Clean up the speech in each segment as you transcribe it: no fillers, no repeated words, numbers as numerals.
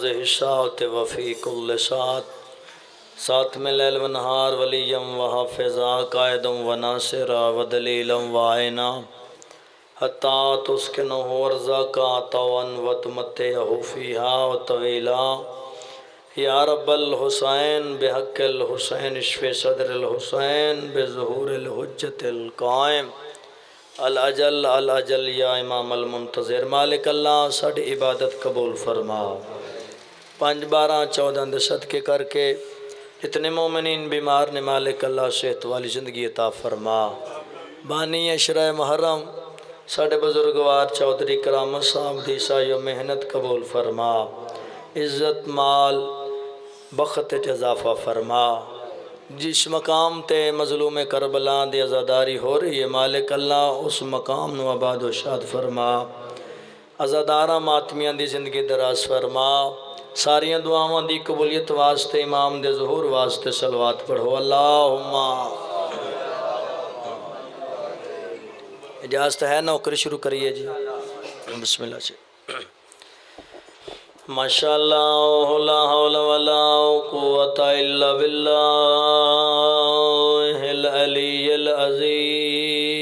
موضع الشاعت وفی کل ساعت ساتھ میں لیل و نہار ولیم و حافظا قائدم و ناصرا و دلیلم و آئینہ حتیٰ تسکنہ ورزاقا طوعاً و تمتعہ فیہا و طویلا یا رب الحسین بحق الحسین اشف صدر الحسین بظہور الحجت القائم الاجل الاجل یا امام المنتظر مالک اللہ ساڈی عبادت قبول فرما 5 12 14 دے صدقے کر کے اتنے مومنین بیمار نے مالک اللہ صحت والی زندگی عطا فرما بانی اشرہ محرم ساڈے بزرگوار چودھری کرامت صاحب دی سایہ محنت قبول فرما عزت مال بخت اضافہ فرما جس مقام تے مظلوم کربلا دی عزاداری ہو رہی ہے مالک اللہ اس مقام نو آباد و شاد فرما عزادارہ ماتمیاں دی زندگی دراز فرما ساریاں دعاواں دی قبولیت واسطے امام دے ظہور واسطے صلوات پڑھو اللہم اجازت ہے نوکری شروع کریے جی بسم اللہ سے ماشاءاللہ لا حول ولا قوة الا باللہ العلی العظیم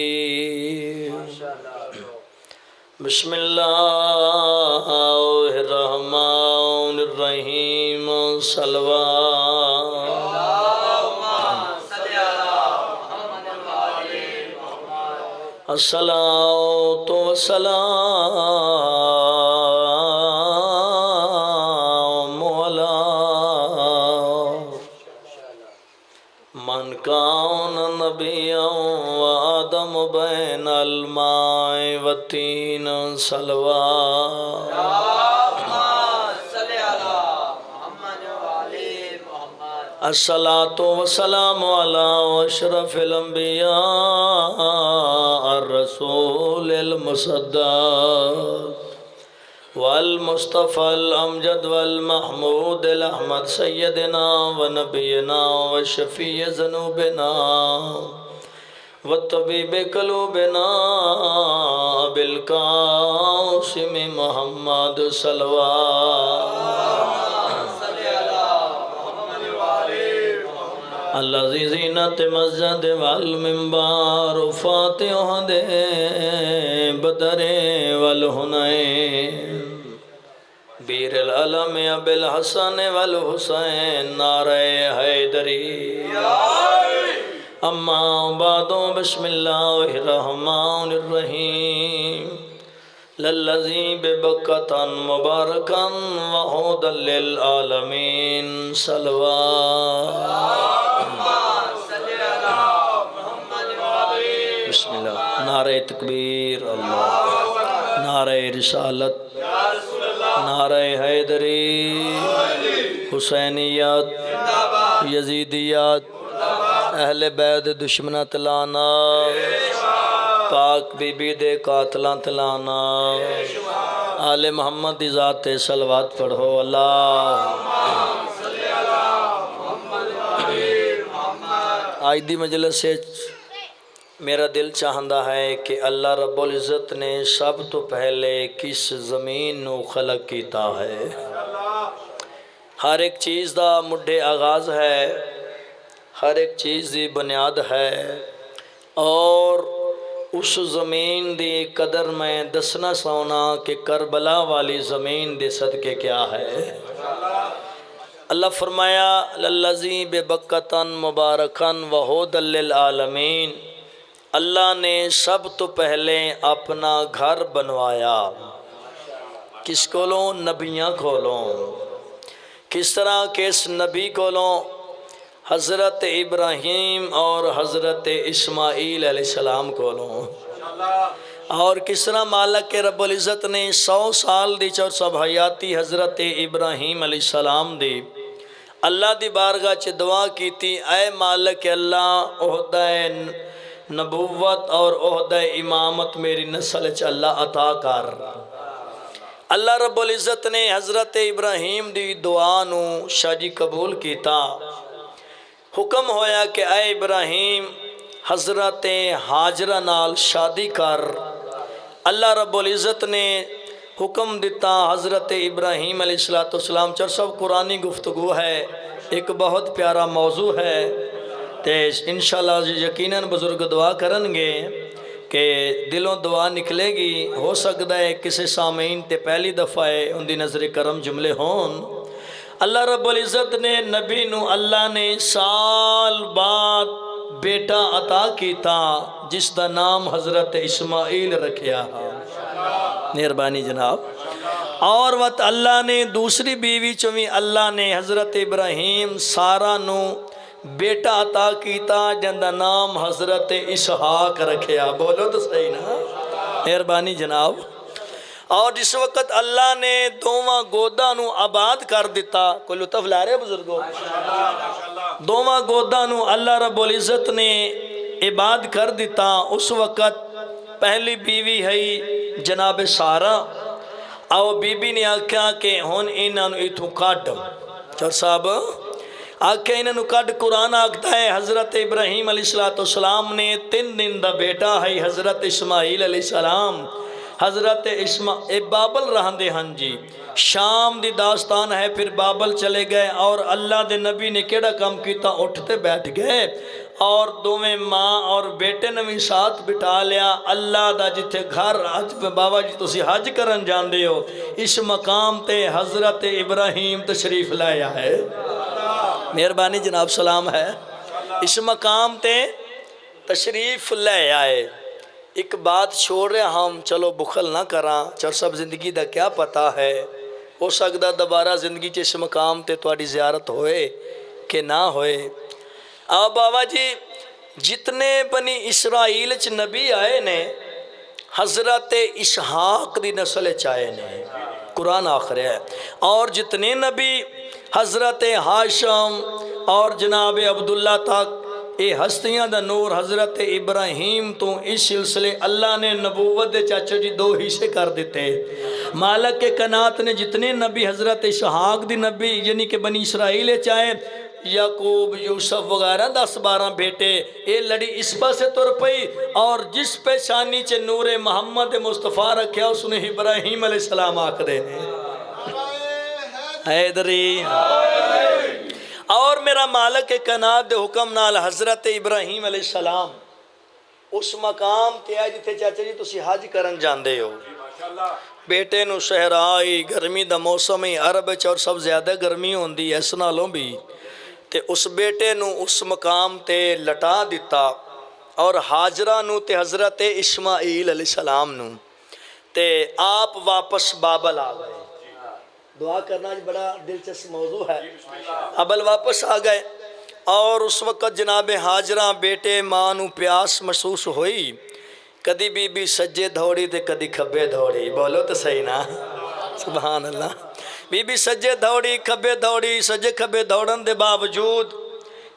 بسم اللہ الرحمن الرحیم صلوات الصلاۃ والسلام علی من کان نبیا وآدم بین الماء والطین صلوات الصلاۃ والسلام علی اشرف الانبیاء الرسول المصدق والمصطفى الامجد والمحمود الاحمد سیدنا ونبینا وشفیع ذنوبنا والطبیب قلوبنا بالقاسم محمد صلوات الذی زینت مسجد والمنبر فاتح دے بدر والحنین بیر العلم ابی الحسن والحسین نعرہ حیدری اما بعد بسم اللہ الرحمن الرحیم للذی ببکتا مبارکا وحودا للعالمین صلوات بسم اللہ نعرہ تکبیر اللہ نعرہ رسالت نعرہ حیدری حسینیات یزیدیات اہل بیت دشمنہ تلانا پاک بی بی دے قاتلاں تلانا آل محمد دی ذات صلوات پڑھو اللہ آج دی مجلس سے میرا دل چاہندہ ہے کہ اللہ رب العزت نے سب تو پہلے کس زمین نو خلق کیتا ہے ہر ایک چیز دا مڈے آغاز ہے ہر ایک چیز دی بنیاد ہے اور اس زمین دی قدر میں دسنا سونا کہ کربلا والی زمین دے صدقے کیا ہے اللہ فرمایا للذی ببکتا مبارکا وحودا للعالمین اللہ نے سب تو پہلے اپنا گھر بنوایا کس کولوں نبیاں کولوں کس طرح کہ اس نبی کولوں حضرت ابراہیم اور حضرت اسماعیل علیہ السلام کولوں اور کس طرح مالک کے رب العزت نے 100 سال دی چور سب حیاتی حضرت ابراہیم علیہ السلام دی اللہ دی بارگاہ چ دعا کی تھی اے مالک اللہ عہدہ نبوت اور عہدہ امامت میری نسل چ اللہ عطا کر اللہ رب العزت نے حضرت ابراہیم دی دعا نو شاہ جی قبول کیتا حکم ہویا کہ اے ابراہیم حضرت حاجرہ نال شادی کر اللہ رب العزت نے حکم دیتا حضرت ابراہیم علیہ السلام چر سب قرآنی گفتگو ہے، ایک بہت پیارا موضوع ہے تے انشاءاللہ یقیناً بزرگ دعا کرن گے کہ دلوں دعا نکلے گی۔ ہو سکتا ہے کسی سامعین تے پہلی دفعہ ہے ان دی نظر کرم جملے ہون۔ اللہ رب العزت نے نبی نو اللہ نے سال بعد بیٹا عطا کیتا جس دا نام حضرت اسماعیل رکھیا۔ مہربانی جناب۔ اور وقت اللہ نے دوسری بیوی چویں اللہ نے حضرت ابراہیم سارا نو بیٹا عطا کیتا جن دا نام حضرت اسحاق رکھیا۔ بولو تو صحیح نا، مہربانی جناب۔ اور جس وقت اللہ نے دوواں گودا نو آباد کر دیتا، کوئی لطف لا رہے بزرگوں، دوواں گودا نو اللہ رب العزت نے آباد کر دیتا، اس وقت پہلی بیوی ہے جناب سارا، آؤ بی بی نے آکھیا کہ ہون انہاں نو ایتھوں کڈ، چور صاحب آکھیا انہاں نو کڈ۔ قرآن آکھتا ہے حضرت ابراہیم علیہ السلام نے 3 دن دا بیٹا ہے حضرت اسماعیل علیہ السلام، حضرت بابل رہندے ہن جی، شام دی داستان ہے، پھر بابل چلے گئے اور اللہ دے نبی نے کیڑا کام کیتا، اٹھتے بیٹھ گئے اور دوویں ماں اور بیٹے نے بھی ساتھ بٹھا لیا۔ اللہ دا جتھے گھر حج بابا جی تسی حج کرن جاندے ہو، اس مقام تے حضرت ابراہیم تشریف لایا ہے۔ مہربانی جناب سلام ہے، اس مقام تے تشریف لے آئے۔ ایک بات چھوڑ رہے ہم، چلو بخل نہ کراں، چل سب زندگی دا کیا پتا ہے، ہو سکتا دوبارہ زندگی چ اس مقام تے تواڈی زیارت ہوئے کہ نہ ہوئے۔ بابا جی جتنے بنی اسرائیل چ نبی آئے نے حضرت اسحاق دی نسل چائے نے، قرآن آخر ہے، اور جتنے نبی حضرت ہاشم اور جناب عبداللہ تک، اے ہستیاں دا نور حضرت ابراہیم تو اس سلسلے اللہ نے نبوت دے چاچا جی 2 حصے کر دیتے۔ مالک کے کنات نے جتنے نبی حضرت اسحاق دی نبی یعنی کہ بنی اسرائیل چاہے یعقوب یوسف وغیرہ 10-12 بیٹے، اے لڑی اس پاسے تر پئی اور جس پیشانی چے نور محمد مصطفیٰ رکھیا اس نے ابراہیم علیہ السلام آکھ دے حیدری۔ اور میرا مالک کائنات دے حکم نال حضرت ابراہیم علیہ السلام اس مقام تے آئے جتھے چاچا جی تسی حج کرن جاندے ہو، بیٹے نو صحرائی گرمی دا موسم ہی عرب اور سب زیادہ گرمی ہوندی اس نالوں بھی، تے اس بیٹے نو اس مقام تے لٹا دیتا اور حاجرہ نو تے حضرت اسماعیل علیہ السلام نو تے آپ واپس بابل آ گئے۔ دعا کرنا بڑا دلچسپ موضوع ہے۔ ابل واپس آ گئے اور اس وقت جناب حاجرہ بیٹے ماں نو پیاس محسوس ہوئی، کدی بی بی سجے دھوڑی تے کدی کھبے دھوڑی۔ بولو تو صحیح نا، سبحان اللہ۔ بی بی سجے دھوڑی کھبے دھوڑی، سجے کھبے دوڑن دے باوجود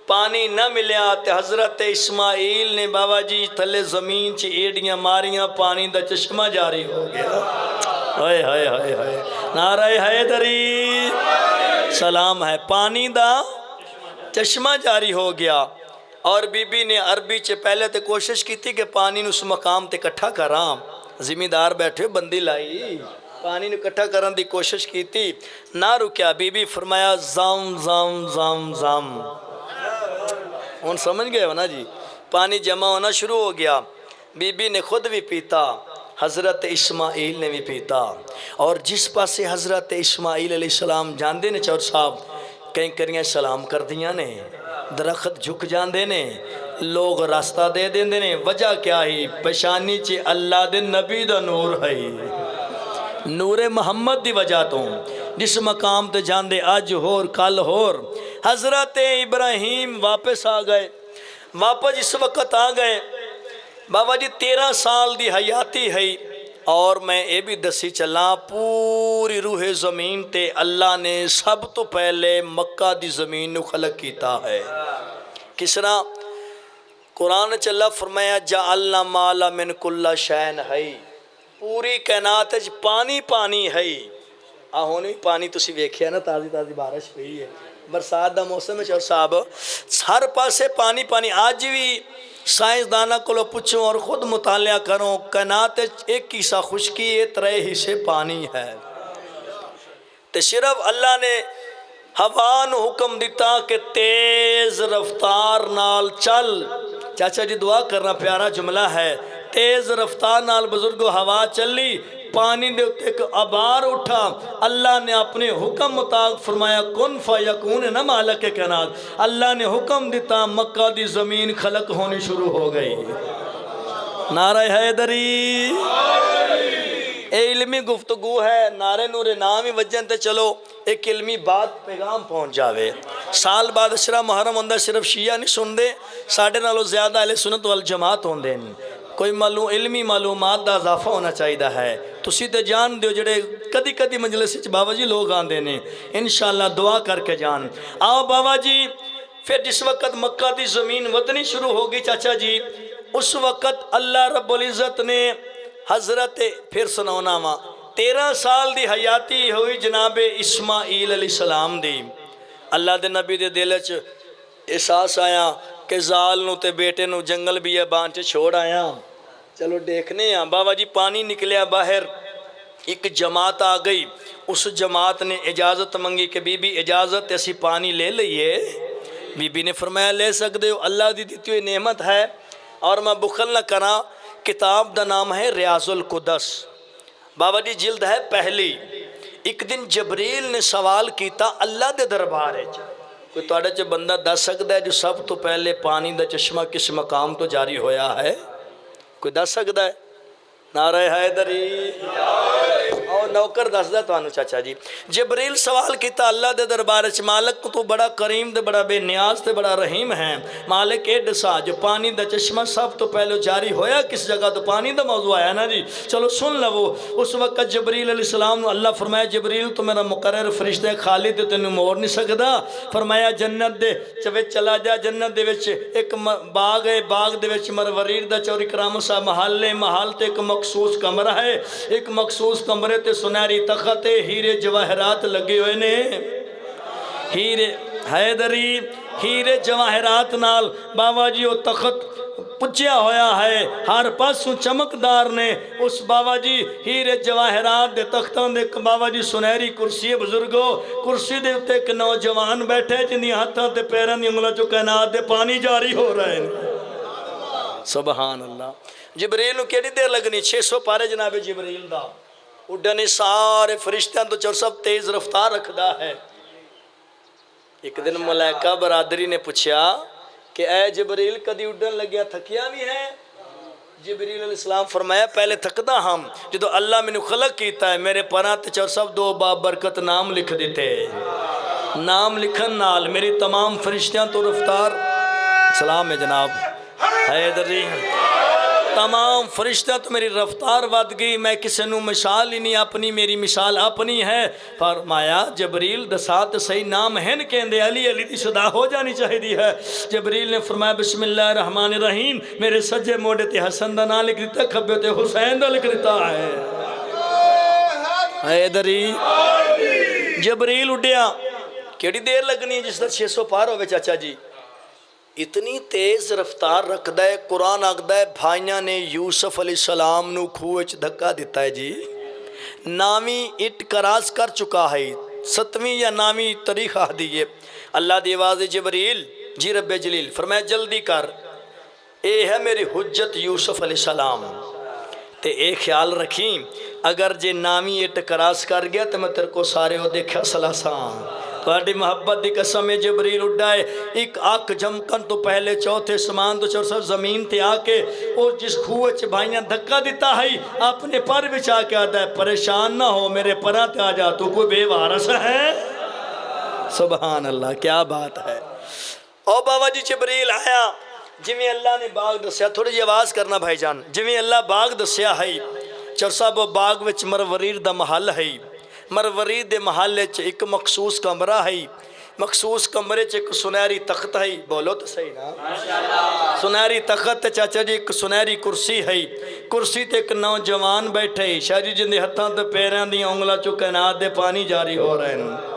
پانی نہ ملیا تے حضرت اسماعیل نے بابا جی تھلے زمین چ ایڑیاں ماریاں، پانی دا چشمہ جاری ہو گیا۔ ہائے ہائے ہائے ہائے، نعرہ حیدری سلام ہے، پانی دا چشمہ جاری ہو گیا۔ اور بی بی نے عربی چ پہلے تے کوشش کی تھی کہ پانی نو اس مقام تے کٹھا کراں، ذمہ دار بیٹھے بندی لائی، پانی نو کٹھا کرن دی کوشش کی تھی، نہ رکیا۔ بی بی فرمایا زم زم زم زم، ان سمجھ گئے ہو نا جی، پانی جمع ہونا شروع ہو گیا۔ بی بی نے خود بھی پیتا، حضرت اسماعیل نے بھی پیتا، اور جس پاسے حضرت اسماعیل علیہ السلام جاندے نے چور صاحب کہیں کریاں سلام کر دیاں نے، درخت جھک جاندے نے، لوگ راستہ دے دیندے نے، وجہ کیا ہی؟ پیشانی چے اللہ دے نبی دا نور ہے، نور محمد دی وجہ تو جس مقام تے جاندے اج ہور کل ہور۔ حضرت ابراہیم واپس آ گئے، واپس اس وقت آ گئے بابا جی 13 سال دی حیاتی ہے، اور میں یہ بھی دسی چلا پوری روح زمین تے اللہ نے سب تو پہلے مکہ دی زمین نو خلق کیتا ہے۔ کس طرح؟ قرآن چ اللہ فرمایا جعلنا مالا من کل شین ہے، پوری کائنات پانی پانی ہے، ਹੁਣ ਵੀ ਪਾਣੀ ਤੁਸੀਂ ਵੇਖਿਆ ਨਾ, ਤਾਜ਼ੀ ਤਾਜ਼ੀ ਬਾਰਿਸ਼ ਪਈ ਹੈ, ਬਰਸਾਤ ਦਾ ਮੌਸਮ ਹੈ। ਚੌਰ ਸਾਹਿਬ ਹਰ ਪਾਸੇ ਪਾਣੀ ਪਾਣੀ। ਅੱਜ ਵੀ سائنسدانوں کو پوچھو اور خود مطالعہ کرو، کائنات ایک حصہ خشکی ہے، 3 حصے پانی ہے۔ تے صرف اللہ نے ہوا نو حکم دیتا کہ تیز رفتار نال چل۔ چاچا جی دعا کرنا، پیارا جملہ ہے۔ تیز رفتار نال بزرگو ہوا چلی، پانی دے اتے ایک آبار اٹھا، اللہ نے اپنے حکم مطابق فرمایا کن فیکون، نہ مالک کائنات، اللہ نے حکم دیتا مکہ دی زمین خلق ہونی شروع ہو گئی۔ نعرہ حیدری، اے علمی گفتگو ہے، نعرے نورے نام ہی وجن تے چلو ایک علمی بات پیغام پہنچ جاوے۔ سال بعد اشرا محرم ہوندہ، صرف شیعہ نہیں سن دے، ساڑھے نالوں زیادہ اہل سنت والجماعت ہوندے ہیں۔ کوئی علمی معلومات دا اضافہ ہونا چاہیدہ ہے۔ تسی تے جان دیو جڑے کدی کدی مجلس وچ بابا جی لوگ آندے نے، انشاءاللہ دعا کر کے جان۔ آؤ بابا جی، پھر جس وقت مکہ دی زمین ودنی شروع ہوگی چاچا جی، اس وقت اللہ رب العزت نے حضرت، پھر سنونا ماں 13 سال دی حیاتی ہوئی جناب اسماعیل علیہ السلام دی۔ اللہ دے نبی دے دل وچ احساس آیا کہ زال نو تے بیٹے نو جنگل بھی ہے بانچ چھوڑ آیا، چلو دیکھنے ہیں۔ بابا جی پانی نکلیا باہر، ایک جماعت آ گئی، اس جماعت نے اجازت منگی کہ بی بی اجازت ایسی پانی لے لئیے۔ بی بی نے فرمایا لے سکتے ہو، اللہ دی دیتی ہوئی نعمت ہے، اور میں بخل نہ کرا۔ کتاب دا نام ہے ریاض القدس، بابا جی جلد ہے پہلی۔ ایک دن جبریل نے سوال کیتا اللہ دے دربار ہے، کوئی توڑے چے بندہ دس سکتا ہے جو سب تو پہلے پانی دا چشمہ کس مقام تو جاری ہویا ہے؟ کوئی دس سکتا ہے؟ نعرہ حیدری، اور نوکر دس دا تو آنو چاچا جی۔ جبریل سوال کیتا اللہ دے دربار ہے، مالک تو بڑا کریم دے بڑا بے نیاز دے بڑا رحیم ہے، مالک اے دسا جو پانی دا چشمہ سب تو پہلے جاری ہویا کس جگہ؟ تو پانی دا موضوع آیا نا جی، چلو سن لو۔ اس وقت جبریل علیہ السلام نے اللہ فرمایا جبریل تو میرا مقرر فرشتہ خالد تے تینوں موڑ نہیں سکدا، فرمایا جنت دے چوے چلا جا، جنت دے وچ ایک باغ ہے، باغ دے وچ مروریر دا چوری کرام سا محل ہے، محل تے ایک مخصوص کمرہ ہے، ایک مخصوص کمرے تے سنہری تخت ہیرے جواہرات لگے ہوئے نے، ہیرے حیدری ہیرے جواہرات نال بابا جی وہ تخت پچیا ہویا ہے، ہر پاسوں چمکدار نے اس بابا جی ہیرے جواہرات دے تختوں دے بابا جی سنہری کرسی ہے بزرگو، کرسی دے اتے ایک نوجوان بیٹھے جنہی ہاتھاں تے پیران دی انگلہ جو کائنات دے پانی جاری ہو رہے ہیں۔ سبحان اللہ۔ جبریل نو کیڑی دیر لگنی؟ 600 پارے جناب جبریل دا، اڈنے سارے فرشتیاں تو چور سب تیز رفتار رکھدا ہے۔ ایک دن ملائکہ برادری نے پوچھا کہ اے جبریل کدی اڈن لگیا تھکیا بھی ہے؟ جبریل علیہ السلام فرمایا پہلے تھکدا ہم جدو اللہ میں نے خلق کیتا ہے، میرے پرانت چور سب 2 باب برکت نام لکھ دیتے، نام لکھن نال میری تمام فرشتیاں تو رفتار، سلام ہے جناب حیدری، تمام فرشتہ تو میری رفتار ود گئی، میں کسی نو مثال ہی نہیں اپنی، میری مثال اپنی ہے۔ فرمایا جبریل دسات صحیح نام ہے ن کہندے، علی علی دی صدا ہو جانی چاہیے ہے۔ جبریل نے فرمایا بسم اللہ الرحمن الرحیم، میرے سجے موڑے تے حسن دا نام لکھ دیتا، کھبے تے حسین دا لکھ دیتا ہے۔ حیدری جبریل اڈیا، کیڑی دیر لگنی جس طرح 600 پار ہوئے چاچا جی؟ اتنی تیز رفتار رکھدا ہے، قرآن آکھدا ہے بھائیاں نے یوسف علیہ السلام نو کھوچ دھکا دیتا ہے جی، نامی اٹ کراس کر چکا ہے، 7ویں یا نامی تاریخ آ دیئے۔ اللہ دی آواز جبریل جی رب جلیل فرمایا جلدی کر، اے ہے میری حجت یوسف علیہ السلام، تے اے خیال رکھیں اگر جے نامی اٹ کراس کر گیا تو میں تیرے کو سارے ہو دیکھا سلاسان۔ تھوڑی محبت دی قسم جبریل اڈائے، ایک آنکھ جمکن تو پہلے چوتھے سمان تو چور سب زمین تے آکے اور جس کھوچ بھائیاں دھکا دیتا ہے اپنے پر بچا کے آتا ہے، پریشان نہ ہو میرے پرات آ جا، تو کوئی بے وارث ہے؟ سبحان اللہ، کیا بات ہے۔ او بابا جی جبریل آیا، جویں اللہ نے باغ دسیا، تھوڑی جی آواز کرنا بھائی جان، جویں اللہ باغ دسیا ہے چور صاحب باغ وچ مروریر دا محل ہے، مرورید دے محلے چ ایک مخصوص کمرہ ہے، مخصوص کمرے چ ایک سنہری تخت ہے، بولو تو صحیح نا، سنہری تخت تے چاچا جی ایک سنہری کرسی ہے، کرسی تے ایک نوجوان بیٹھے شاہ جی جن دے ہتھاں تے پیراں دی انگلاں چوں کائنات دے پانی جاری ہو رہے ہیں۔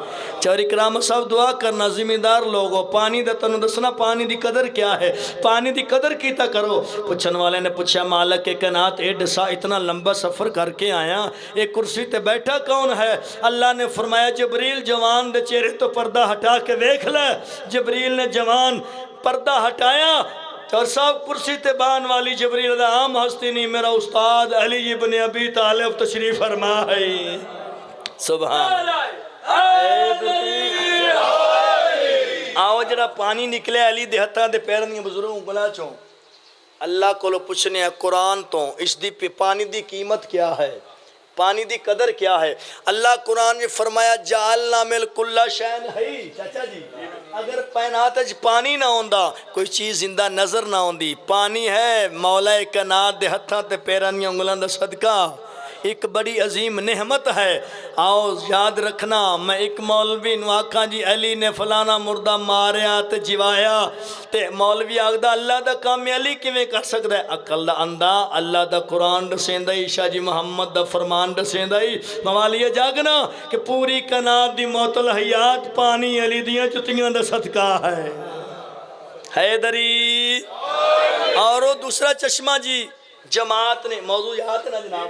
چار اکرام صاحب دعا کرنا، ذمہ دار لوگوں، پانی دے تنوں دسنا پانی دی قدر کیا ہے، پانی دی قدر کیتا کرو۔ پوچھن والے نے پوچھا مالک کائنات ایڈسا اتنا لمبا سفر کر کے آیا، ایک کرسی تے بیٹھا کون ہے؟ اللہ نے فرمایا جبریل جوان دے چہرے تو پردہ ہٹا کے دیکھ لے۔ جبریل نے جوان پردہ ہٹایا، اور صاحب کرسی تے بان والی جبریل دا عام ہستی نہیں، میرا استاد علی ابن ابی طالب تشریف فرما ہے۔ سبحان اللہ، آؤ جڑا پانی نکلے علی دے ہتھاں دے پیراں دی بزرگ انگلاں چوں، اللہ کو پوچھنے ہیں قرآن تو اس دی پانی دی قیمت کیا ہے، پانی دی قدر کیا ہے؟ اللہ قرآن نے فرمایا جعلنا من کل شیء حی۔ چاچا جی اگر کائنات وچ پانی نہ ہوندا کوئی چیز زندہ نظر نہ ہوندی، پانی ہے مولا کائنات دے ہتھاں تے پیراں دی انگلاں دا صدقہ، ایک بڑی عظیم نعمت ہے۔ آؤ یاد رکھنا، میں ایک مولوی نو آکھاں جی علی نے فلانا مردہ ماریا تے جوایا تے مولوی آکھدا اللہ دا کام علی کیویں کر سکدا ہے؟ عقل دا اندھا، اللہ دا قرآن دسیندا ہی، شاہ جی محمد دا فرمان دسیندا ہی، موالیے جاگنا کہ پوری کائنات دی معطل حیات پانی علی دیاں جتیاں دا صدقہ ہے۔ حیدری اور وہ دوسرا چشمہ جی جماعت نے، موضوع یاد ہے نا جناب،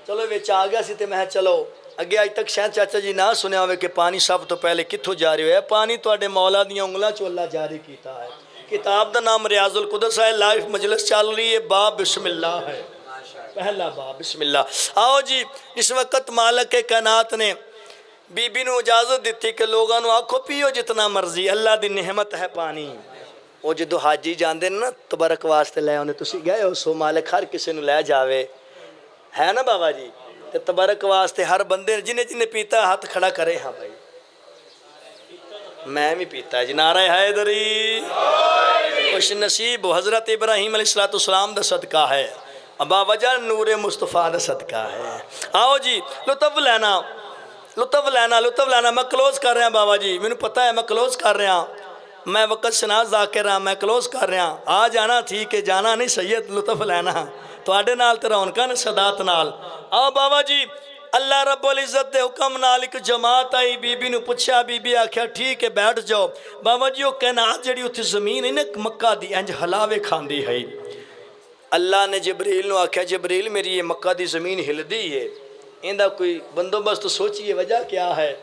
چلو وچ آ گیا سی تے میں چلو اگے آج تک شاید چاچا جی نہ سنیا ہوئے کہ پانی سب تو پہلے کتھوں جاری ہویا ہے؟ پانی تواڈے مولا دیاں انگلاں چوں اللہ جاری کیتا ہے۔ کتاب دا نام ریاض القدس ہے، لائف مجلس چل رہی ہے، باب بسم اللہ ہے، پہلا باب بسم اللہ۔ آؤ جی اس وقت مالک کائنات نے بی بی نو اجازت دیتی کہ لوگاں نو آکھو پیو جتنا مرضی، اللہ دی نعمت ہے پانی۔ وہ جدو حاجی جاندے نا تبرک واسطے لے آنے، تسی گئے ہو سو مالک ہر کسی نو لے جاوے، ہے نا بابا جی؟ تے تبرک واسطے ہر بندے جنہیں جنہیں پیتا ہاتھ کھڑا کرے، ہاں بھائی میں بھی پیتا ہے جی، نعرہ حیدری۔ خوش نصیب حضرت ابراہیم علیہ السلام دا صدقہ ہے، ابا وجہ نور مصطفیٰ دا صدقہ ہے۔ آؤ جی لطف لینا، لطف لینا، لطف لینا۔ میں کلوز کر رہا ہوں بابا جی، میں نے پتہ ہے میں کلوز کر رہا ہوں، میں وقت شناس ذاکر ہاں، میں کلوز کر رہا ہوں، آ جانا ٹھیک ہے، جانا نہیں سید، لطف لینا تواڈے نال تے رونقاں نے صدات نال۔ آؤ بابا جی اللہ رب العزت دے حکم نال ایک جماعت آئی، بی بی نو پوچھا، بی بی آکھیا ٹھیک ہے بیٹھ جاؤ۔ بابا جی وہ کائنات جڑی اتھی زمین ہے نا مکہ دی انج ہلاوے کھاندی ہے، اللہ نے جبریل نو آکھیا جبریل میری یہ مکہ دی زمین ہلدی ہے، ایندا کوئی بندوبست سوچیے وجہ کیا ہے؟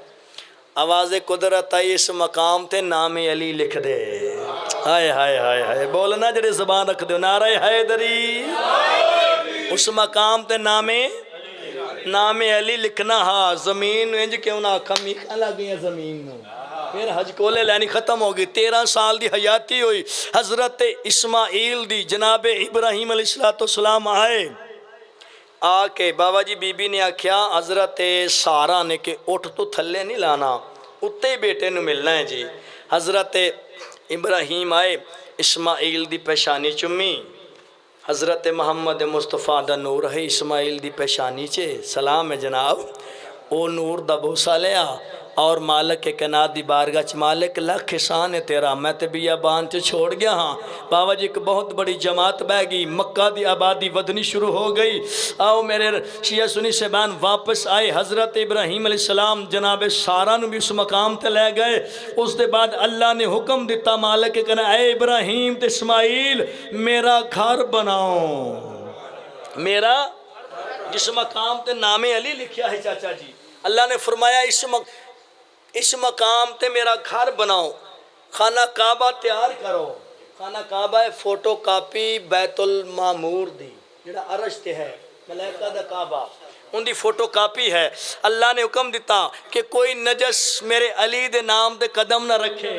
آواز قدرت آئی اس مقام تے نام علی لکھ دے۔ ہائے ہائے ہائے ہائے، بولنا جڑے زبان رکھ دے، نعرہ حیدری۔ اس مقام تے نام علی لکھنا، ہاں زمین انج کیوں نہ آکھا میکھاں لگ گئی زمین نو، پھر حج کولے لینی ختم ہو گئی۔ 13 سال دی حیاتی ہوئی حضرت اسماعیل دی، جناب ابراہیم علیہ السلام آئے، آ کے بابا جی بی بی نے آکھیا حضرت سارا نے کہ اٹھ تو تھلے نہیں لانا، اتے ہی بیٹے نو ملنا ہے جی۔ حضرت ابراہیم آئے، اسماعیل دی پیشانی چمی، حضرت محمد مصطفیٰ دا نور ہے اسماعیل دی پیشانی چے، سلام ہے جناب، او نور دا بوسا لیا اور مالک کے کائنات دی بارگاہ چ مالک لاکھ احسان ہے تیرا، میں تے بیابان چ چھوڑ گیا ہاں۔ بابا جی ایک بہت بڑی جماعت بہ گئی، مکہ دی آبادی ودنی شروع ہو گئی۔ آؤ میرے شیعہ سنی صاحبان واپس آئے، حضرت ابراہیم علیہ السلام جناب سارا نو بھی اس مقام تے لے گئے۔ اس دے بعد اللہ نے حکم دیتا مالک کے کہنا اے ابراہیم تے اسماعیل میرا گھر بناؤ، میرا جس مقام تے نام علی لکھیا ہے چاچا جی، اللہ نے فرمایا اس مقام تے میرا گھر بناؤ، خانہ کعبہ تیار کرو۔ خانہ کعبہ ہے فوٹو کاپی بیت المعمور دی، جڑا عرش تے ہے ملائکہ دا کعبہ، ان دی فوٹو کاپی ہے۔ اللہ نے حکم دیتا کہ کوئی نجس میرے علی دے نام دے قدم نہ رکھے،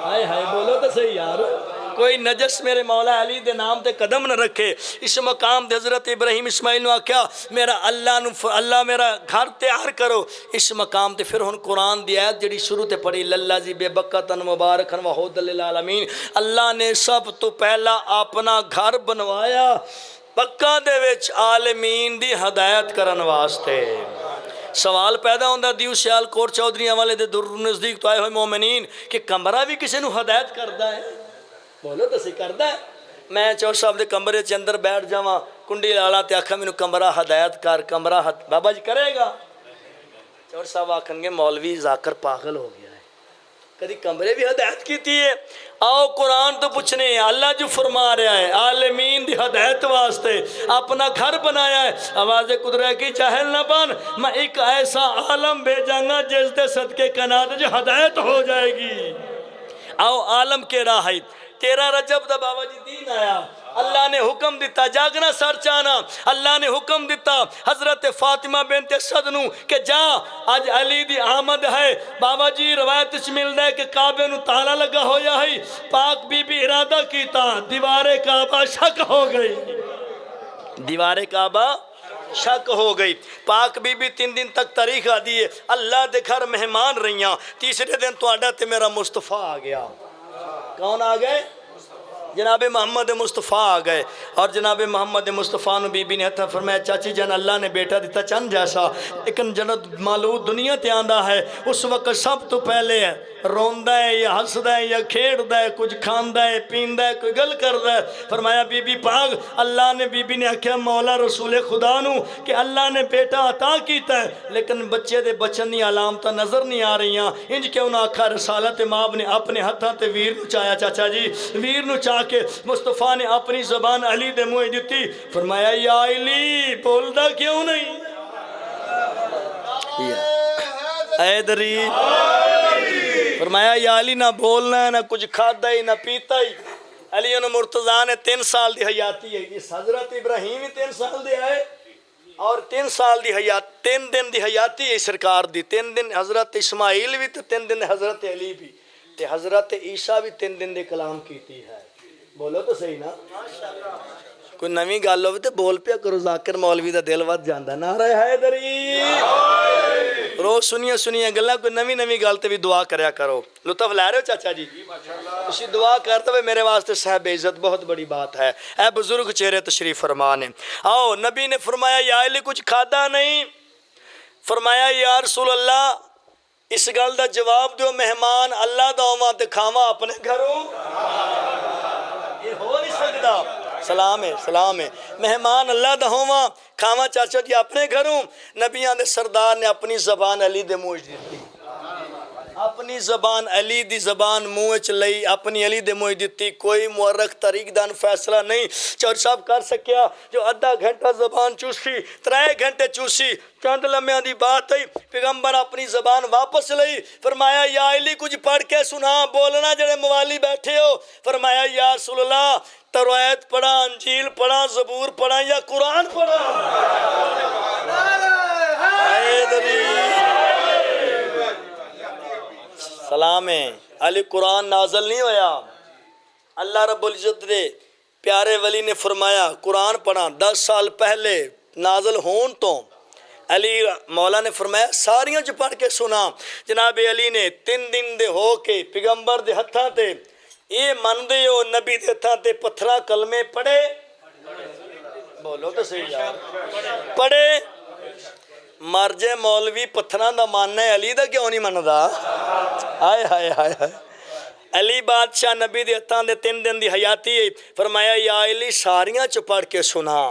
ہائے ہائے بولو تو صحیح یار، کوئی نجس میرے مولا علی دے نام تے قدم نہ رکھے۔ اس مقام دے حضرت ابراہیم اسماعیل نو آکھیا میرا اللہ میرا گھر تیار کرو۔ اس مقام تے پھر ہن قرآن دی آیت جڑی شروع تے پڑھی للذی بے بکۃ مبارکن وہدی للعالمین، اللہ نے سب تو پہلا اپنا گھر بنوایا مکہ دے وچ عالمین دی ہدایت کرن واسطے۔ سوال پیدا ہوتا دیو سیال کوٹ چودھریاں والے دے در نزدیک تو آئے ہوئے مومنین کہ کمرہ بھی کسی نو ہدایت کردا ہے؟ بولو تو سی کردا ہے؟ میں چور صاحب دے کمرے چ اندر بیٹھ جاواں کنڈی لالا تے آکھاں مینوں کمرہ ہدایت کر کمرہ بابا جی کرے گا؟ چور صاحب آکھن گے مولوی ذاکر پاگل ہو گیا ہے، کدی کمرے بھی ہدایت کیتی ہے؟ آؤ قرآن تو پوچھنے ہیں، اللہ جو فرما رہا ہے عالمین دی ہدایت واسطے اپنا گھر بنایا ہے، آواز قدرت کی جاہل نہ بن، میں ایک ایسا عالم بھیجاں گا جس دے صدقے کنات جو ہدایت ہو جائے گی۔ آؤ عالم کے راہی 13 رجب دا بابا جی دین آیا، اللہ نے حکم دیتا جاگنا سر چانا، اللہ نے حکم دیتا حضرت فاطمہ بنت اسد نو کہ جا آج علی دی آمد ہے۔ بابا جی روایت اس ملدا ہے کہ کعبے نو تالا لگا ہویا ہے، پاک بی بی ارادہ کیتا دیوار کعبہ شک ہو گئی، دیوار کعبہ شک ہو گئی۔ پاک بی بی 3 دن تک تاریخ دیئے اللہ دے گھر مہمان رہیاں، تیسرے دن تو آڈا تے میرا مصطفیٰ آ گیا۔ کون آ گئے؟ جناب محمد مصطفیٰ آ گئے، اور جناب محمد مصطفیٰ نو بی بی نے ہتھا فرمایا چاچی جان اللہ نے بیٹا دیتا چند جیسا، لیکن جنت مالود دنیا تے آندہ ہے، اس وقت سب تو پہلے ہے روندہ ہے یا ہنسدا ہے یا کھیڑدا ہے، کچھ کھاندا ہے پیندا ہے، کوئی گل کردا ہے۔ فرمایا بی بی پاک اللہ نے بی بی نے آکھیا مولا رسول خدا نو کہ اللہ نے بیٹا عطا کیتا ہے لیکن بچے دے بچن دی علامتاں نظر نہیں آ رہیاں، انج کیوں نہ آکھا رسالت ماب نے اپنے ہتھاں تے ویر نو چایا چاچا جی، ویر نو چاہ کے مصطفیٰ نے اپنی زبان علی دے منہ دیتی، فرمایا یا علی بولدا کیوں نہیں؟ ایدری فرمایا یا علی نہ بولنا ہے نہ کچھ کھادا ہی نہ پیتا ہی۔ علی انہوں مرتضیٰ نے 3 سال دی حیاتی ہے، اس حضرت ابراہیم ہی 3 سال دے آئے اور 3 سال دی حیات 3 دن دی حیاتی ہے سرکار دی، 3 دن حضرت اسماعیل بھی تے 3 دن حضرت علی بھی تے حضرت عیسیٰ بھی 3 دن دے کلام کیتی ہے۔ بولو تو صحیح نا؟ کوئی نویں گل ہوے تے بول پیا کرو، ذاکر مولوی دا دل ود جاندا، نعرہ حیدری روز سنیے گلاں، کوئی نویں گل تے بھی دعا کریا کرو۔ لطف لے رہے ہو چاچا جی؟ تسی دعا کرتے ہوئے میرے واسطے صاحب عزت بہت بڑی بات ہے۔ اے بزرگ چہرے تشریف فرما نے، آؤ نبی نے فرمایا یا علی کچھ کھادا نہیں؟ فرمایا یا رسول اللہ اس گل دا جواب دیو مہمان اللہ دا ہوواں تے کھاواں اپنے گھروں، یہ ہو نہیں سکتا۔ سلام ہے مہمان اللہ دا ہوواں کھاواں چاچا جی اپنے گھروں۔ نبیان دے سردار نے اپنی زبان علی دے منہ دیتی، اپنی زبان علی دی زبان منہ چ لئی، اپنی علی دے منہ دیتی، کوئی مورخ طریق دان فیصلہ نہیں چور صاحب کر سکیا جو آدھا گھنٹہ زبان چوسی 3 گھنٹے چوسی، چند لمحے دی بات ہے پیغمبر اپنی زبان واپس لئی، فرمایا یا علی کچھ پڑھ کے سنا، بولنا جڑے موالی بیٹھے ہو۔ فرمایا یا رسول اللہ توریت پڑھا، انجیل پڑھا، زبور پڑھا یا قرآن پڑھا؟ سلام ہے علی قرآن نازل نہیں ہویا، اللہ رب العزت دے پیارے ولی نے فرمایا قرآن پڑھا 10 سال پہلے نازل ہون تو علی مولا نے فرمایا ساریاں جو پڑھ کے سنا۔ جناب علی نے 3 دن دے ہو کے پیغمبر دے ہتھاں تے یہ من دے ہو نبی دے ہتھاں تے پتھرا کلمے پڑھے، بولو تو صحیح یار، پڑھے مر جے مولوی پتھران دا ماننا ہے علی دا کیوں نہیں مندا؟ ہائے ہائے ہائے ہائے علی بادشاہ نبی دی ہتھاں دے 3 دن دی حیاتی ہے، فرمایا یا علی ساریاں چ پڑھ کے سنا۔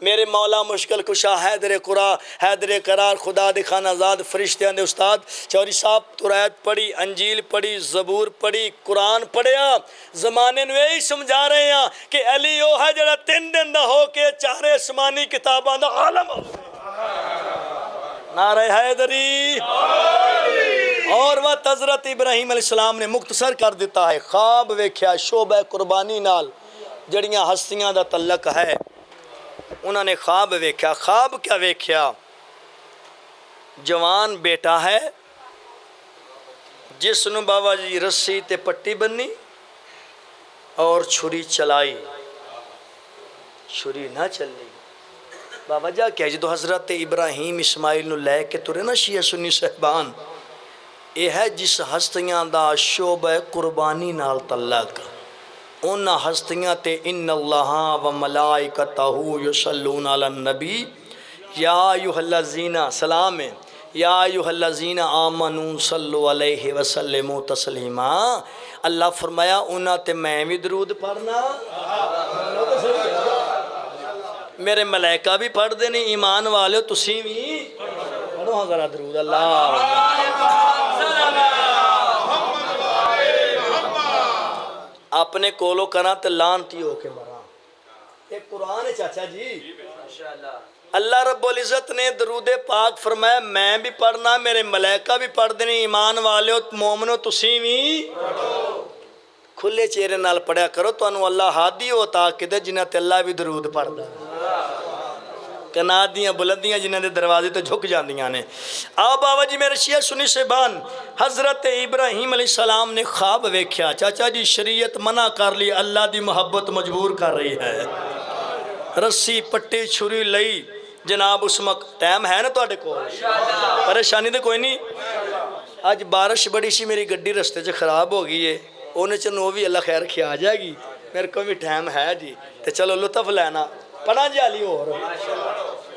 میرے مولا مشکل کشا حیدر قرآن حیدر قرار خدا دے خانہ زاد فرشتیاں دے استاد چوری صاحب توریت پڑھی، انجیل پڑھی، زبور پڑھی، قرآن پڑھیا، زمانے نو یہی سمجھا رہے ہیں کہ علی وہ ہے جڑا 3 دن دا ہو کے 4 آسمانی کتاباں دا عالم ہو۔ نعرہ حیدری اور وقت حضرت ابراہیم علیہ السلام نے مختصر کر دیتا ہے، خواب ویکھیا شعبہ قربانی نال جڑیاں ہستیاں دا تعلق ہے، انہوں نے خواب ویکھیا۔ خواب کیا ویکھیا؟ جوان بیٹا ہے جس نو بابا جی رسی تے پٹی بنی اور چھری چلائی، چھری نہ چلی۔ بابا جا کیا جدو حضرت ابراہیم اسماعیل نو لے کے ترے نا شیعہ سنی صحبان، یہ ہے جس ہستیاں دا شعبہ قربانی نال تعلق، ان ہستیاں تے ان اللہ و ملائکتہ یصلون علی النبی یا ایھا الذین سلام ہے یا ایھا الذین آمنوا صلوا علیہ وسلموا تسلیما، اللہ فرمایا انہاں تے میں بھی درود پڑھنا، میرے ملائکہ بھی پڑھ دے نہیں، ایمان والے تسی بھی پڑھو ہاں ذرا درود اللہ۔ اپنے کولو کرا تے لانتی ہو کے مرا، ایک قرآن ہے چاچا جی۔ اللہ رب العزت نے درود پاک فرمایا میں بھی پڑھنا، میرے ملائکہ بھی پڑھ دیں، ایمان والے مومنو تسی بھی کھلے چہرے نال پڑھیا کرو، تو انہوں اللہ ہادی ہوتا کہ دے جنہ تے اللہ بھی درود پڑھ دا، کنادیاں بلندیاں جنہ دے دروازے تو جھک جاندیاں نے۔ آؤ بابا جی میرے شیعہ سنی صاحبان، حضرت ابراہیم علیہ السلام نے خواب ویکھیا، چاچا جی شریعت منع کر لی، اللہ دی محبت مجبور کر رہی ہے، رسی پٹی چھری لئی جناب اس ٹائم ہے نا تو کو پریشانی تو کوئی نہیں۔ آج بارش بڑی سی، میری گڈی رستے سے خراب ہو گئی ہے، انہیں چنو بھی اللہ خیر کیا آ جائے گی، میرے کو بھی ٹائم ہے جی، تو چلو لطف لینا پڑھا جی علی اور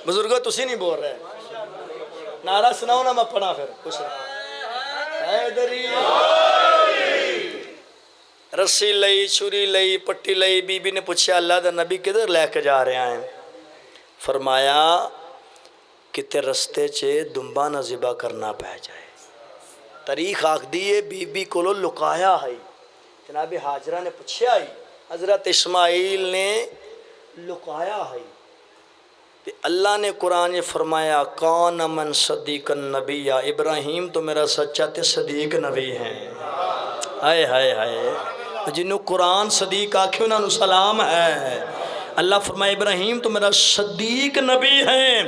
بزرگوں تسی نہیں بول رہے، نعرہ سناؤ نا میں پڑھا پھر کچھ حیدری۔ رسی لئی چھری لئی پٹی لئی، بی بی نے پوچھا اللہ دا نبی کدھر لے کے جا رہے ہیں؟ فرمایا کتے رستے چے دنبا نہ ذبح کرنا پہ جائے، تاریخ آکھ دیئے بی بی کو لکایا ہے، جناب حاجرہ نے پوچھا ہے، حضرت اسماعیل نے لکایا ہے، اللہ نے قرآن فرمایا کون من صدیق النبی، یا ابراہیم تو میرا سچا تے صدیق نبی ہیں، ہائے ہائے ہائے، جنہوں قرآن صدیق آکھے انہوں نے سلام ہے۔ اللہ فرمائے ابراہیم تو میرا صدیق نبی ہیں،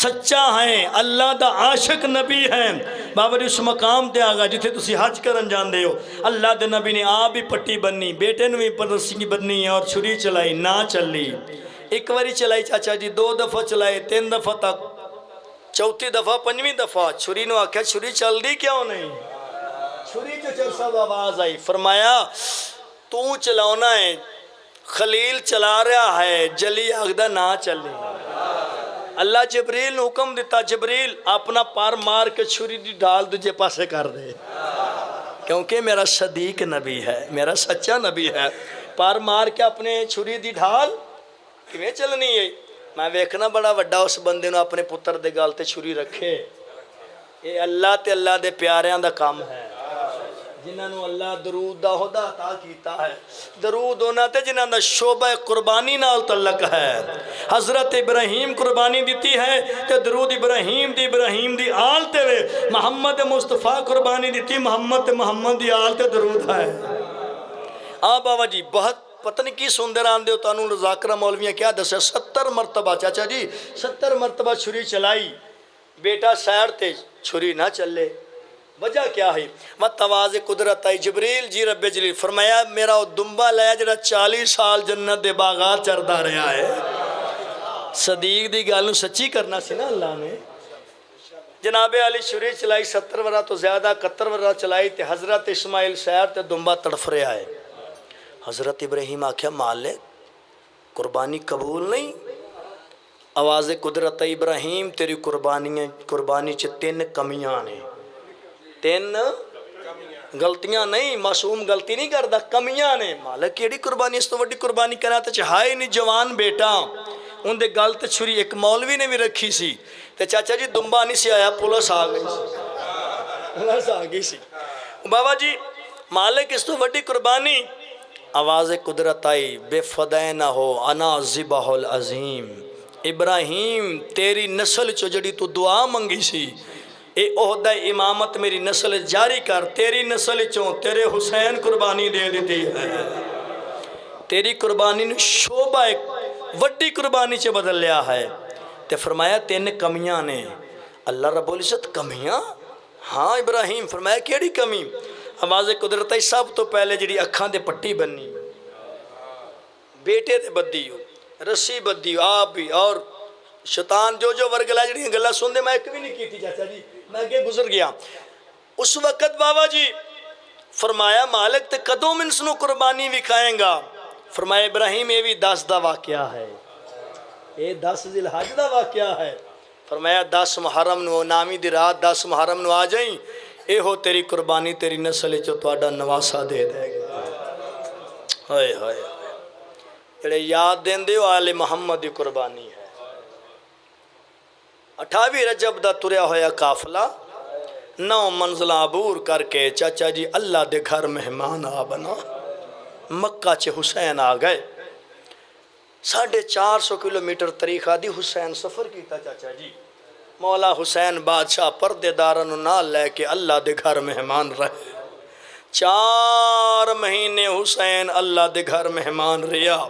سچا ہیں، اللہ دا عاشق نبی ہیں۔ بابا جی اس مقام تے آگا جتھے تسی حج کرن جان دے ہو، اللہ دے نبی نے آپ بھی پٹی بننی، بیٹے نے بھی پرسی بننی اور چھری چلائی، نہ چلی، ایک واری چلائی چاچا جی، 2 دفعہ چلائی، 3 دفعہ تک، چوتھی دفعہ 5ویں دفعہ چھری نو آکھیا چھری چل دی کیوں نہیں؟ چھری جو چل سب آواز آئی، فرمایا تو چلاؤنا ہے، خلیل چلا رہا ہے، جلی آگدہ نہ چلی۔ اللہ جبریل نے حکم دیتا جبریل اپنا پار مار کے چھری دی ڈال دجے پاسے کر دے، کیونکہ میرا صدیق نبی ہے، میرا سچا نبی ہے، پار مار کے اپنے چھری دی ڈھال کیویں چلنی ہے؟ میں ویکھنا بڑا وڈا اس بندے نے اپنے پتر دے گال تے چھری رکھے، یہ اللہ تے اللہ دے پیاریاں دا کام ہے، جنہاں نو اللہ درود دا عہدہ عطا کیتا ہے، درود ہونا تے جنہاں دا شعبہ قربانی نال تعلق ہے۔ حضرت ابراہیم قربانی دیتی ہے تے درود ابراہیم دی آل تے وے، محمد مصطفیٰ قربانی دیتی محمد دی آل تے درود ہے۔ بابا جی بہت پتہ نہیں کی سندر آن دیو تانوں ذاکرہ مولویاں کیا دسے، 70 مرتبہ چاچا جی 70 مرتبہ چھری چلائی، بیٹا سیر تے چھری نہ چلے، وجہ کیا ہے؟ متواز قدرت آئی، جبریل جی رب جلیل فرمایا میرا وہ دنبا لیا جڑا 40 سال جنت دے باغات چردہ رہا ہے، صدیق دی گالوں سچی کرنا سی نا اللہ نے۔ جناب علی چھری چلائی 70 ورہ تو زیادہ 71 ورہ چلائی تے حضرت اسماعیل سیر تے دنبا تڑف رہا ہے۔ حضرت ابراہیم آکھیا مالک قربانی قبول نہیں؟ آواز قدرت ابراہیم تیری قربانی چ 3 کمیاں نے، 3 غلطیاں نہیں، معصوم غلطی نہیں کردا، کمیاں نے۔ مالک کیڑی قربانی اس تو وڈی قربانی کرنا تے چاہے نہیں جوان بیٹا، ان دے گل تے چھری ایک مولوی نے بھی رکھی سی تے چاچا جی دنبا نہیں سی آیا، پولیس آ گئی سی۔ بابا جی مالک اس تو وڈی قربانی، آواز قدرت آئی بے فدائے نہ ہو انا ذبح العظیم، ابراہیم تیری نسل چو جڑی تو دعا منگی سی، اے عہدہ امامت میری نسل جاری کر، تیری نسل چوں تیرے حسین قربانی دے دیتی ہے، تیری قربانی نے شعبہ ایک وڈی قربانی چے بدل لیا ہے۔ تے فرمایا 3 کمیاں نے۔ اللہ رب العزت کمیاں؟ ہاں ابراہیم، فرمایا کیڑی کمی؟ آواز قدرت ہے سب تو پہلے جڑی اکھاں دے پٹی بننی، بیٹے دے بدی ہو، رسی بدی ہو، آپ بھی اور شیطان جو ورگلا جڑی گلا سن دے، میں ایک بھی نہیں کی تھی چاچا جی، میں آگے گزر گیا۔ اس وقت بابا جی فرمایا مالک تے کدوں منسنو قربانی وکھائیں گا؟ فرمایا ابراہیم یہ بھی 10 دا واقعہ ہے، یہ 10 ذی الحج دا واقعہ ہے۔ فرمایا 10 محرم نو نامی دی رات 10 محرم نو آ جائیں اے ہو تیری قربانی تیری نسل چو تواڈا نواسا دے دے گا ہائے ہائے جڑے یاد دین دیو آل محمد دی قربانی ہے 28 رجب دا تریا ہویا قافلہ 9 منزلہ عبور کر کے چاچا جی اللہ دے گھر مہمان آ بنا مکہ چے حسین آ گئے 450 کلومیٹر طریقہ دی حسین سفر کیتا چاچا جی مولا حسین بادشاہ پردے دارن نال لے کے اللہ دے گھر مہمان رہے 4 مہینے حسین اللہ دے گھر مہمان رہا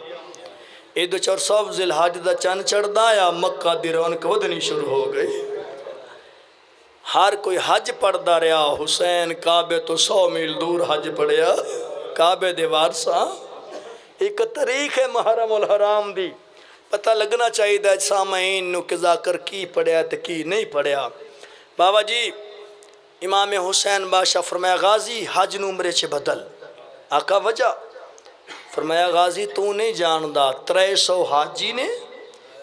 عید چور سب ذی الحج دا چند چڑھ دایا مکہ دی رونق ودنی شروع ہو گئی ہر کوئی حج پڑھدا رہا حسین کعبے تو 100 میل دور حج پڑھیا کعبے دے وارثاں ایک تاریخ ہے محرم الحرام دی پتہ لگنا چاہیے دا سامعین نو کہ ذاکر کی پڑھیا تے کی نہیں پڑھیا بابا جی امام حسین بادشاہ فرمایا غازی حج نو عمرے چے بدل آقا وجہ فرمایا غازی تو نہیں جاندا 300 حاجی نے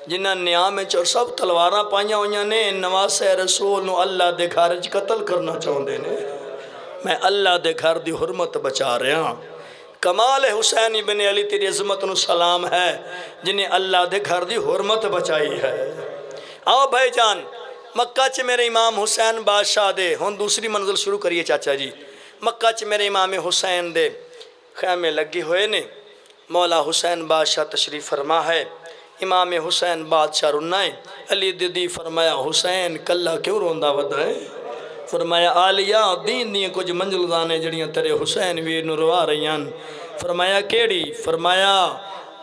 جنہ نیام چور سب تلواراں پائیاں ہویاں نے نواسے رسول نو اللہ دے گھر وچ قتل کرنا چاہندے نے میں اللہ دے گھر دی حرمت بچا رہا ہاں کمال حسین ابن علی تیری عظمت نو سلام ہے جنہیں اللہ دے گھر دی حرمت بچائی ہے آؤ بھائی جان مکہ چ میرے امام حسین بادشاہ دے ہن دوسری منزل شروع کریے چاچا جی مکہ چ میرے امام حسین دے خیمے لگی ہوئے نے مولا حسین بادشاہ تشریف فرما ہے امام حسین بادشاہ رنائے علی دی فرمایا حسین کلہ کیوں روندا ودا ہے فرمایا آلیا دین دیاں کچھ منزلدانے جڑیاں تیرے حسین ویر نو روا رہیاں فرمایا کیڑی فرمایا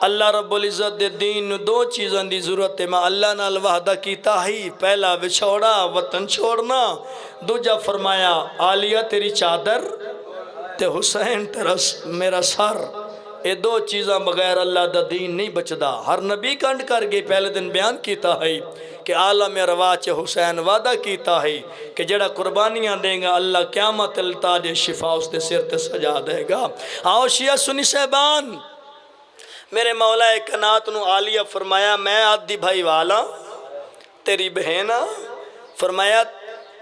اللہ رب العزت دے دین نو 2 چیزاں دی ضرورت ہے میں اللہ نال وعدہ کیتا ہی پہلا وچھوڑا وطن چھوڑنا دوجا فرمایا آلیا تیری چادر تے حسین تیرا میرا سر یہ 2 چیزاں بغیر اللہ دا دین نہیں بچدا ہر نبی کنڈ کر گئے پہلے دن بیان کیتا ہے کہ عالم رواچ حسین وعدہ کیتا ہے کہ جڑا قربانیاں دیں گا اللہ قیامت التاج شفا اس دے سر تے سجا دے گا آؤ شیعہ سنی صاحبان میرے مولا کائنات نو عالیہ فرمایا میں آدھی بھائی والا تیری بہنا فرمایا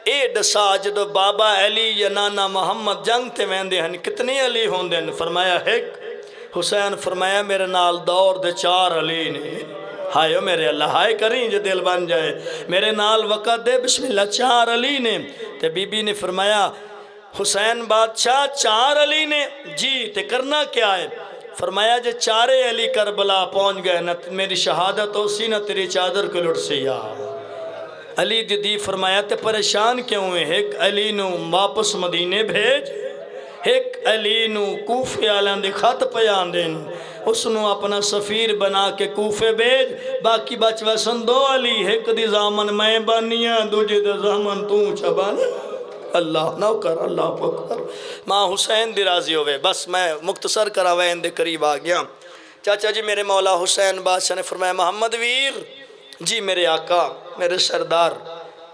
اے دسا جدو بابا علی یا نانا محمد جنگ تے ویندے ہیں کتنے علی ہوندے ہیں فرمایا ایک حسین فرمایا میرے نال دور دے 4 علی نے ہائے میرے اللہ ہائے کریں جو دل بن جائے میرے نال وقت دے بسم اللہ 4 علی نے تے بی بی نے فرمایا حسین بادشاہ 4 علی نے جی تے کرنا کیا ہے فرمایا جے 4 علی کربلا پہنچ گئے نہ میری شہادت ہو سی نہ تیری چادر کو لٹ سی علی دی فرمایا تے پریشان کیوں ہے ایک علی نو واپس مدینے بھیج ایک علی نو کوفے آلان دے خط پیان دین اس نو اپنا سفیر بنا کے کوفے بھیج باقی بچ ویسن 2 علی ایک دی زامن میں بانیاں دوجہ دی زامن تو چبان اللہ نوکر اللہ اکبر ماں حسین دی راضی ہوئے بس میں مختصر کراوے اندے قریب آ گیا چاچا جی میرے مولا حسین بادشاہ نے فرمایا محمد ویر جی میرے آقا میرے سردار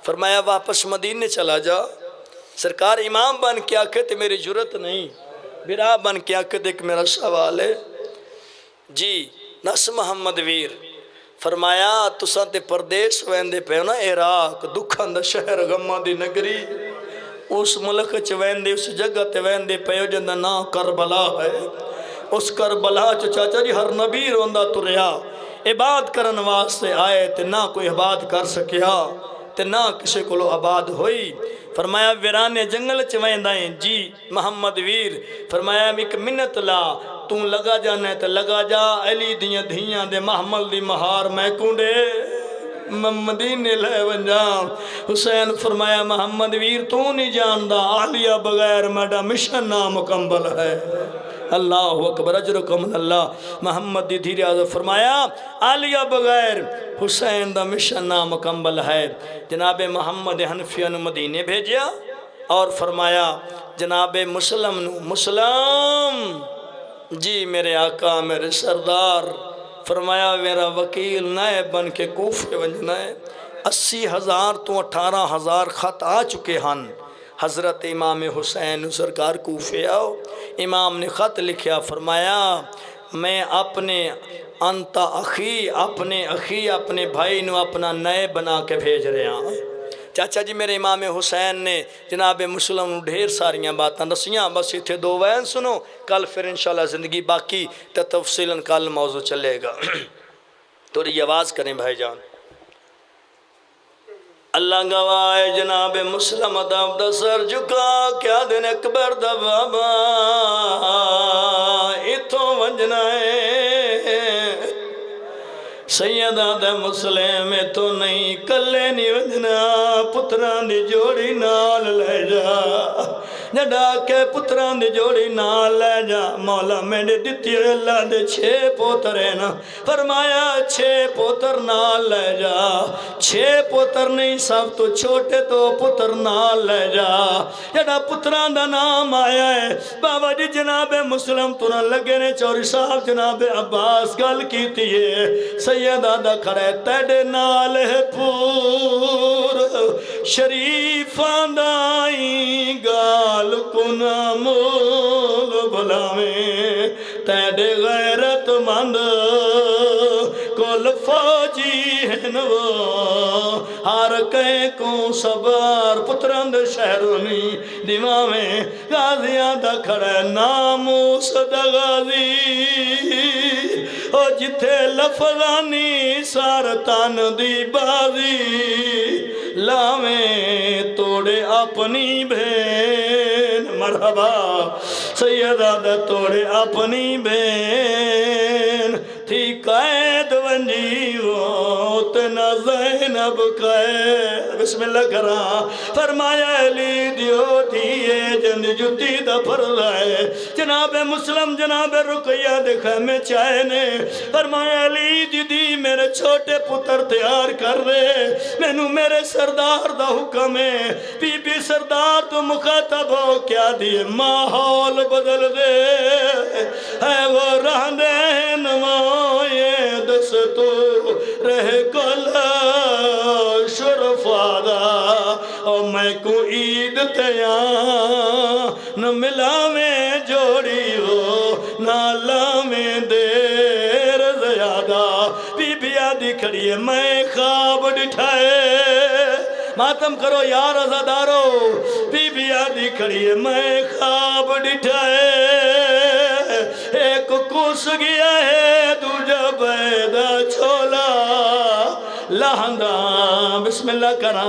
فرمایا واپس مدینے چلا جا سرکار امام بن کے آکے تے میری جرت نہیں برا بن کے آکے تے ایک میرا سوال ہے جی نس محمد ویر فرمایا تساں تے پردیس ویندے پہ نا عراق دکھاں دا شہر غمہ دی نگری اس ملک چ ویندے اس جگہ تے ویندے پہ جندہ نا کربلا ہے اس کربلا چ چاچا جی ہر نبی روندا تریا عباد کرن واسطے آئے تے نہ کوئی عباد کر سکیا تے نہ کسی کو عباد ہوئی فرمایا ویرانے جنگل چوائندائیں جی محمد ویر فرمایا ایک منت لا تو لگا جانا ہے تو لگا جا علی دیاں دھیاں دے محمل دی مہار میں کونڈے مدینے لے ونجام حسین فرمایا محمد ویر تو نہیں جاندہ عالیہ بغیر میڈا مشن نامکمل ہے اللہ اکبر اجرکم اللہ محمد دی دھیرے آزاد فرمایا عالیہ بغیر حسین دا مشن نامکمل ہے جناب محمد حنفیہ نو مدینے بھیجیا اور فرمایا جناب مسلم جی میرے آقا میرے سردار فرمایا میرا وکیل نائب بن کے کوفے ونجنا ہے 80,000 تو 18,000 خط آ چکے ہن حضرت امام حسین سرکار کوفے آؤ امام نے خط لکھیا فرمایا میں اپنے انت اخی، اپنے بھائی نو اپنا نئے بنا کے بھیج رہے ہیں۔ چاچا جی میرے امام حسین نے جناب مسلم ڈھیر ساریاں باتاں دسیاں، بس اتھے دو وین سنو، کل پھر انشاءاللہ زندگی باقی تو تفصیلاً کل موضوع چلے گا۔ تھوڑی آواز کریں بھائی جان۔ اللہ گواہ ہے جناب مسلم دا سر جھکا کیا دن اکبر دا بابا اتھوں ونجنا ہے، سیدہ دا مسلم تو نہیں کلے نہیں ونجنا، پتران دی جوڑی نال لے جا، جڑا کے پتران دی جوڑی نال لے جا۔ مولا میں نے دیتی اللہ دے 6 پوتر ہیں نا، فرمایا 6 پوتر نال لے جا، 6 پوتر نہیں سب تو چھوٹے تو پتر نال لے جا۔ جڑا پتران دا نام آیا ہے بابا جی جناب مسلم تو نہ لگے نے چوری صاحب جناب عباس گل کیتی ہے، سیدہ دا کھڑے تیڑے نال ہے پور شریفان دائی گال کنا مول بلاویں، تیڑے غیرت مند کل فوجی ہیں وہ، ہر کہیں کو صبر پترند شہرونی دیماویں، غازیاں دا کھڑے ناموس دا غازی، او جتھے لفظانی سارتان دی بازی، لاویں توڑے اپنی بہن، مرحبا سیدہ دا توڑے اپنی بہن، تھی قید ونجی اتنا زینب قید، بسم اللہ کرا فرمایا علی دیو دیئے جند جتی دا فرض ہے، جناب مسلم جناب رقیہ دکھا میں چاہنے، فرمایا علی دی میرے چھوٹے پتر تیار کر رہے، میں نو میرے سردار دا حکم ہے، بی بی سردار تو مخاطب ہو کیا دیئے ماحول بدل دے، ہے وہ رہنے نمائے دستو رہ کل شرفادہ، اور میں کو عید تیاں نہ ملا میں جوڑی ہو نالا میں دیر زیادہ، بی بی آدھی کھڑی ہے میں خواب ڈٹھائے، ماتم کرو یا رضادارو، بی بی آدھی کھڑی ہے میں خواب ڈٹھائے، ایک کس گیا ہے دوجہ بیدہ چھولا لہندہ، بسم اللہ کرا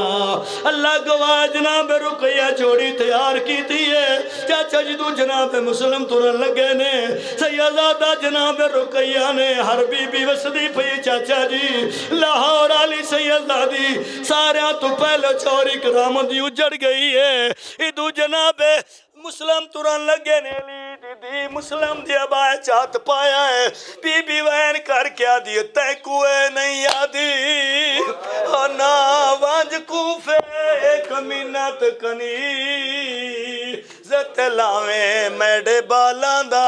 اللہ گواہ جناب رقیہ جوڑی تیار کی دیئے، چاچا جدو جناب مسلم تورن لگے نے، سیدہ جناب رقیہ نے ہر بی بی وسدی پئی چاچا جی، لاہور آلی سیدہ دی ساریاں تو پہلے چوری کرام دی اجڑ گئی ہے، ادو جناب مسلم تورن لگے نے لی دی مسلم دی ابائے چاہت پایا ہے، بی بی وین کر کیا دی تے کوئے نہیں آدھی، اور نا وانج کوفے ایک منت کنی، زت لاویں میڈے بالاندہ،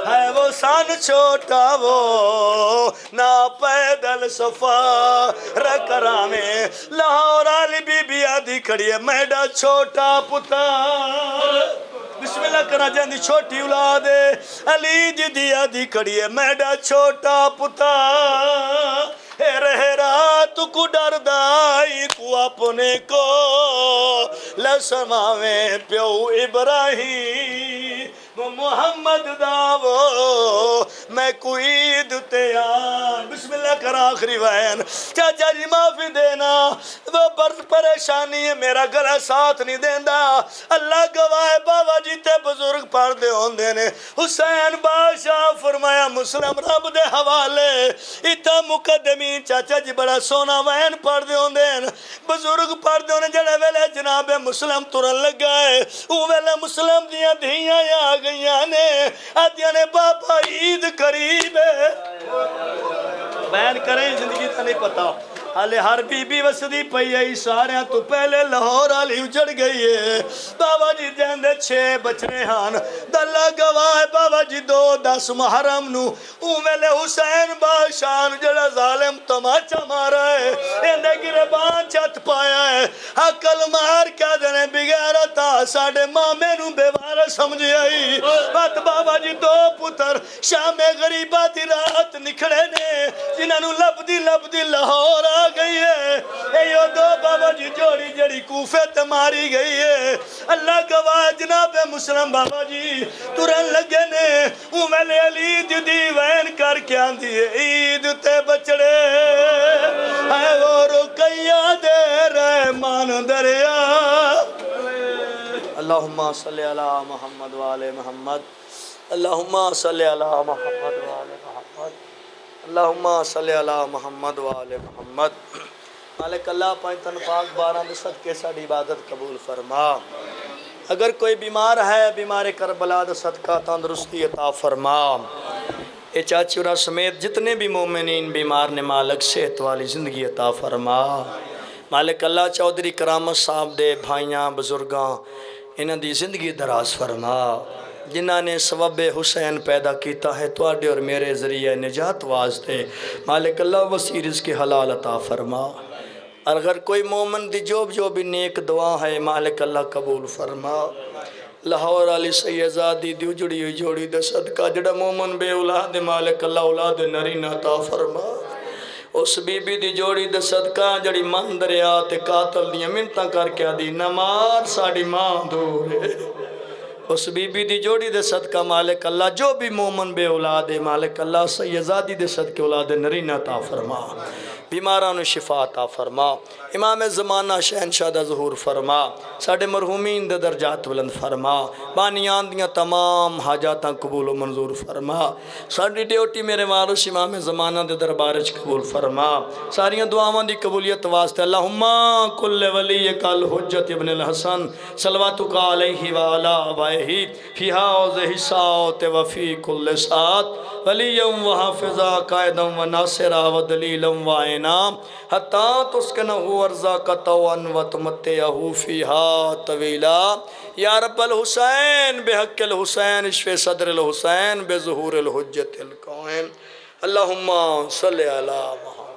ہے وہ سان چھوٹا وہ نا پیدل سفر کراویں، لاہور آلی بی بی آدھی کھڑی ہے میڈا چھوٹا پتر، بسم اللہ کرنا جاندی چھوٹی اولاد ہے، علی جی دی آدھی کھڑی ہے میڈا چھوٹا پتر، رہ رات کو ڈر دائی کو اپنے کو لسماویں پیو ابراہیم محمد داو میں کوئی عید تیار، بسم اللہ کر آخری وین، چاچا جی معافی دینا، وہ برد پریشانی ہے میرا گلہ ساتھ نہیں دیندہ، اللہ گواہ بابا جی تے بزرگ پڑھ دے ہون دینے، حسین بادشاہ فرمایا مسلم رب دے حوالے، اتنا مقدمین چاچا جی بڑا سونا وین پڑھ دے ہون دین، بزرگ پڑھ دے ہونے جڑے ویلے جناب مسلم ترن لگائے، وہ ویلے مسلم دیاں دھیاں یا گئیاں نے، آدھیاں نے بابا عید قریب ہے، بیان کریں زندگی تا نہیں پتا، حالے ہر بی بی وسدی پئی آئی ساریاں تو پہلے لاہور آلی اجڑ گئی ہے، بابا جی جاندے 6 بچنے ہان، دلہ گواہ بابا جی 2-10 محرم نو، اومیلے حسین بادشاہ جڑا ظالم تماچا مارا ہے، اندے گربان چت پایا ہے، حقل مار کیا دنے بغیرتا ساڑے مامے نو بے وارث سمجھ آئی بات بابا جی دو پتر شام غریبہ دی رات نکھڑے نے جنہاں نو لب دی لاہور آ گئی ہے اے یو دو بابا جی جوڑی جڑی کوفے تے ماری گئی ہے اللہ گواہ جناب مسلم بابا جی ترن لگے نے ویلے علی دی وین کر کے آندی ہے عید تے بچڑے ہے وہ رکیہ دے رحمان دریا اللہم صلی علی محمد وآل محمد اللہم صلی علی محمد وآل محمد اللہم صلی علی محمد وآل محمد مالک اللہ پانچ تن پاک بارہ دے صدقے ساڑی عبادت قبول فرما اگر کوئی بیمار ہے بیمار کربلا دے صدقہ تندرستی عطا فرما اے چاچی اور سمیت جتنے بھی مومنین بیمار نے مالک صحت والی زندگی عطا فرما مالک اللہ چودھری کرامت صاحب دے بھائیاں بزرگاں انہاں دی زندگی دراز فرما جنہاں نے سبب حسین پیدا کیتا ہے تواڈے اور میرے ذریعہ نجات واسطے مالک اللہ وسیع رزق حلال عطا فرما اور اگر کوئی مومن دی جو بھی نیک دعا ہے مالک اللہ قبول فرما لاہور علی سیدزادی دی اجڑی ہوئی جوڑی دے صدقہ جڑا مومن بے اولاد مالک اللہ اولاد نرین عطا فرما اس بی بی دی جوڑی دے صدقہ جڑی من دریا تے قاتل دی منتاں کر کے دی نمار ساڑی ماں دور ہے اس بی بی دی جوڑی دے صدقہ مالک اللہ جو بھی مومن بے اولاد مالک اللہ سیدزادی دے صدقے اولاد نرین عطا فرما بیماران شفا عطا فرما امام زمانہ شہنشاہ دا ظہور فرما ساڑھے مرحومین دے درجات بلند فرما بانیان دیاں تمام حاجاتاں قبول و منظور فرما ساڑھی ڈیوٹی میرے وارث امام زمانہ دے دربارج قبول فرما ساریاں دعاواں دی قبولیت واسطے اللہم کل ولی کل حجت ابن الحسن صلواتک علیہ وعلا آبائہ فی حوض حساوت وفی کل سات ولیم و حافظہ قائدم و ناصرہ و دلیلم و عینام حتیٰ تسکنہو ارزاقتوان و تمتعہو فیہا طویلا یا رب الحسین بحق الحسین اشف صدر الحسین بظہور الحجت القائم اللہم صلی علی محمد